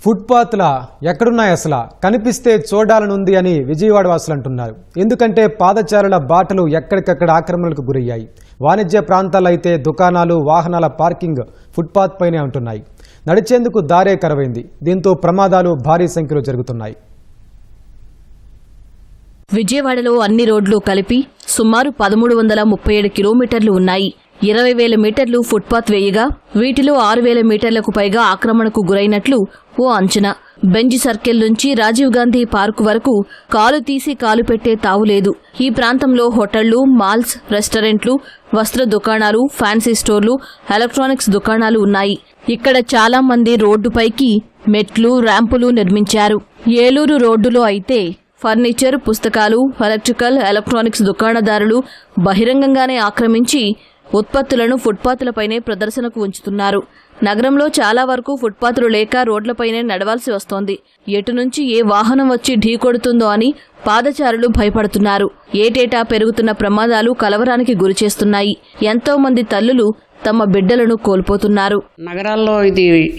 ఫుట్పాత్ల ఎక్కడున్నాయి అసలు కనిపిస్తే చూడాలనుంది అని విజయవాడ వాసులు అంటున్నారు. ఎందుకంటే పాదచారుల బాటలు ఎక్కడికక్కడ ఆక్రమణలకు గురయ్యాయి. వాణిజ్య ప్రాంతాల్లో అయితే దుకాణాలు, వాహనాల పార్కింగ్ ఫుట్పాత్ పైనే ఉంటున్నాయి. నడిచేందుకు దారే కరవైంది. దీంతో ప్రమాదాలు భారీ సంఖ్యలో జరుగుతున్నాయి. విజయవాడలో అన్ని రోడ్లు కలిపి సుమారు 1337 కిలోమీటర్లు ఉన్నాయి. 20,000 మీటర్లు ఫుట్పాత్ వేయగా వీటిలో 6,000 మీటర్లకు పైగా ఆక్రమణకు గురైనట్లు ఓ అంచనా. బెంజ్ సర్కిల్ నుంచి రాజీవ్ గాంధీ పార్కు వరకు కాలు తీసి కాలు పెట్టే తావులేదు. ఈ ప్రాంతంలో హోటళ్లు, మాల్స్, రెస్టారెంట్లు, వస్త్ర దుకాణాలు, ఫ్యాన్సీ స్టోర్లు, ఎలక్ట్రానిక్స్ దుకాణాలు ఉన్నాయి. ఇక్కడ చాలా మంది రోడ్డుపైకి మెట్లు, ర్యాంపులు నిర్మించారు. ఏలూరు రోడ్డులో అయితే ఫర్నిచర్, పుస్తకాలు, ఎలక్ట్రికల్, ఎలక్ట్రానిక్స్ దుకాణదారులు బహిరంగంగానే ఆక్రమించి ఉత్పత్తులను ఫుట్పాత్లపైనే ప్రదర్శనకు ఉంచుతున్నారు. నగరంలో చాలా వరకు ఫుట్పాత్లు లేక రోడ్లపైనే నడవాల్సి వస్తోంది. ఎటు నుంచి ఏ వాహనం వచ్చి ఢీకొడుతుందో అని పాదచారులు భయపడుతున్నారు. ఏటేటా పెరుగుతున్న ప్రమాదాలు కలవరానికి గురిచేస్తున్నాయి. ఎంతో మంది తల్లులు తమ బిడ్డలను కోల్పోతున్నారు. నగరాల్లో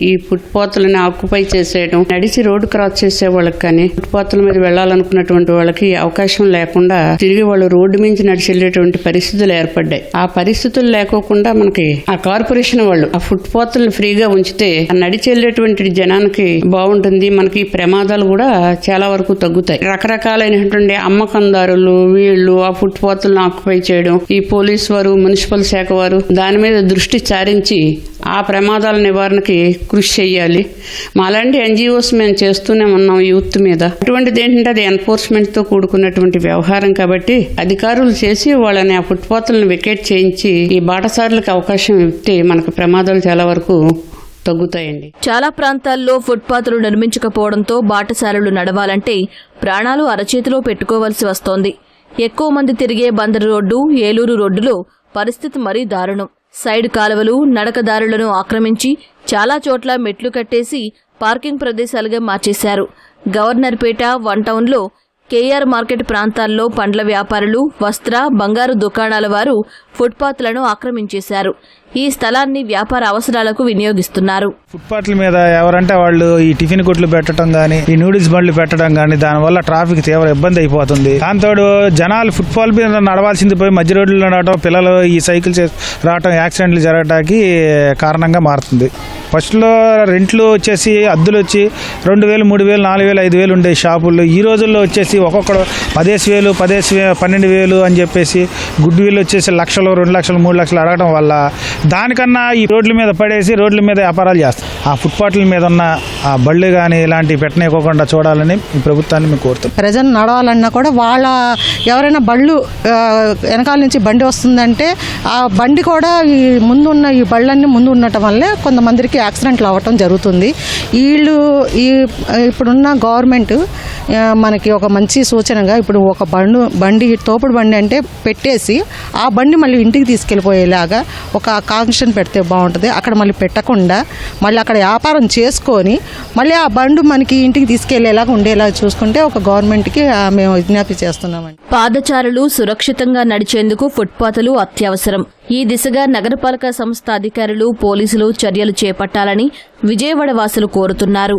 ఈ ఫుట్పాత్లని ఆక్యుపై చేసేయడం, నడిచి రోడ్డు క్రాస్ చేసే వాళ్ళకి కానీ ఫుట్పాత్ల మీద వెళ్లాలనుకున్నటువంటి వాళ్ళకి అవకాశం లేకుండా తిరిగి వాళ్ళు రోడ్డు మించి నడిచి వెళ్లేటువంటి పరిస్థితులు ఏర్పడ్డాయి. ఆ పరిస్థితులు లేకోకుండా మనకి ఆ కార్పొరేషన్ వాళ్ళు ఆ ఫుట్పాత్లను ఫ్రీగా ఉంచితే నడిచి వెళ్లేటువంటి జనానికి బాగుంటుంది. మనకి ప్రమాదాలు కూడా చాలా వరకు తగ్గుతాయి. రకరకాలైనటువంటి అమ్మకందారులు వీళ్ళు ఆ ఫుట్పాత్లను ఆక్యుపై చేయడం, ఈ పోలీసు వారు, మున్సిపల్ శాఖ వారు దాని మీద దృష్టి సారించి ఆ ప్రమాదాల నివారణకి కృషి చేయాలి. మాలాంటి ఎన్జిఓస్ మేము చేస్తూనే ఉన్నాం యూత్ మీద. అటువంటిది ఏంటంటే అది ఎన్ఫోర్స్మెంట్తో కూడుకున్నటువంటి వ్యవహారం కాబట్టి అధికారులు చేసి వాళ్ళని ఆ ఫుట్పాత్లను వికెట్ చేయించి ఈ బాటసారులకు అవకాశం ఇస్తే మనకు ప్రమాదాలు చాలా వరకు తగ్గుతాయండి. చాలా ప్రాంతాల్లో ఫుట్పాత్లు నిర్మించకపోవడంతో బాటసారులు నడవాలంటే ప్రాణాలు అరచేతిలో పెట్టుకోవాల్సి వస్తోంది. ఎక్కువ మంది తిరిగే బందరు రోడ్డు, ఏలూరు రోడ్డులో పరిస్థితి మరీ దారుణం. సైడ్ కాలువలు, నడకదారులను ఆక్రమించి చాలా చోట్ల మెట్లు కట్టేసి పార్కింగ్ ప్రదేశాలుగా మార్చేశారు. గవర్నర్పేట, వన్ టౌన్లో, కేఆర్ మార్కెట్ ప్రాంతాల్లో పండ్ల వ్యాపారులు, వస్త్ర, బంగారు దుకాణాల వారు ఫుట్పాత్లను ఆక్రమించేశారు. ఈ స్థలాన్ని వ్యాపార అవసరాలకు వినియోగిస్తున్నారు. ఫుట్పాత్ల మీద ఎవరంటే వాళ్ళు ఈ టిఫిన్ కొట్లు పెట్టడం గానీ, ఈ నూడిల్స్ బండ్లు పెట్టడం గానీ దానివల్ల ట్రాఫిక్ తీవ్ర ఇబ్బంది అయిపోతుంది. దాంతో జనాలు ఫుట్పాత్ మీద నడవాల్సింది పోయి మధ్య రోడ్లలో నడవడం, పిల్లలు ఈ సైకిల్ రావడం, యాక్సిడెంట్లు జరగడానికి కారణంగా మారుతుంది. ఫస్ట్ లో రెంట్లు వచ్చేసి అద్దులు వచ్చి 2,000, 3,000, 4,000, 5,000 ఉండే షాపుల్లో ఈ రోజుల్లో వచ్చేసి ఒక్కొక్కడు 15,000, 12,000 అని చెప్పేసి గుడ్ విల్ వచ్చేసి 1,00,000, 2,00,000, 3,00,000 అడగడం వల్ల దానికన్నా ఈ రోడ్ల మీద పడేసి రోడ్ల మీద వ్యాపారాలు చేస్తారు. ఆ ఫుట్పాత్ల మీద ఉన్న ఆ బళ్ళు కానీ ఇలాంటివి పెట్టనీయకోకుండా చూడాలని ఈ ప్రభుత్వాన్ని మేము కోరుతాం. ప్రజలు నడవాలన్నా కూడా వాళ్ళ ఎవరైనా బళ్ళు వెనకాల నుంచి బండి వస్తుందంటే ఆ బండి కూడా ఈ ముందున్న ఈ బళ్ళన్నీ ముందు ఉండటం వల్లే కొంతమందికి యాక్సిడెంట్లు అవ్వటం జరుగుతుంది. వీళ్ళు ఇప్పుడున్న గవర్నమెంట్ మనకి ఒక మంచి సూచనగా ఇప్పుడు ఒక బండి తోపుడు బండి అంటే పెట్టేసి ఆ బండి మళ్ళీ ఇంటికి తీసుకెళ్ళిపోయేలాగా ఒక కాంక్షన్ పెడితే బాగుంటుంది. అక్కడ మళ్ళీ పెట్టకుండా మళ్ళీ అక్కడ వ్యాపారం చేసుకొని మళ్ళీ ఆ బండి మనకి ఇంటికి తీసుకెళ్లేలాగా ఉండేలాగా చూసుకుంటే ఒక గవర్నమెంట్కి మేము విజ్ఞప్తి చేస్తున్నామండి. పాదచారులు సురక్షితంగా నడిచేందుకు ఫుట్పాత్లు అత్యవసరం. ఈ దిశగా నగరపాలక సంస్థ అధికారులు, పోలీసులు చర్యలు చేపట్టాలని విజయవాడ వాసులు కోరుతున్నారు.